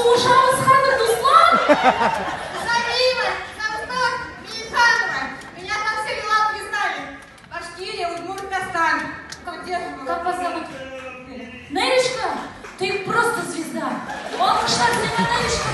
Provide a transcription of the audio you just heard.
уважаемый Сханов Дуслан? Завимы, Завсток, Михайлова. Меня там все лапки знали. Башкирия, Удмурт, Казань. Как вас зовут? Нелечка? Ты просто звезда. Он, кстати, меня Нелечка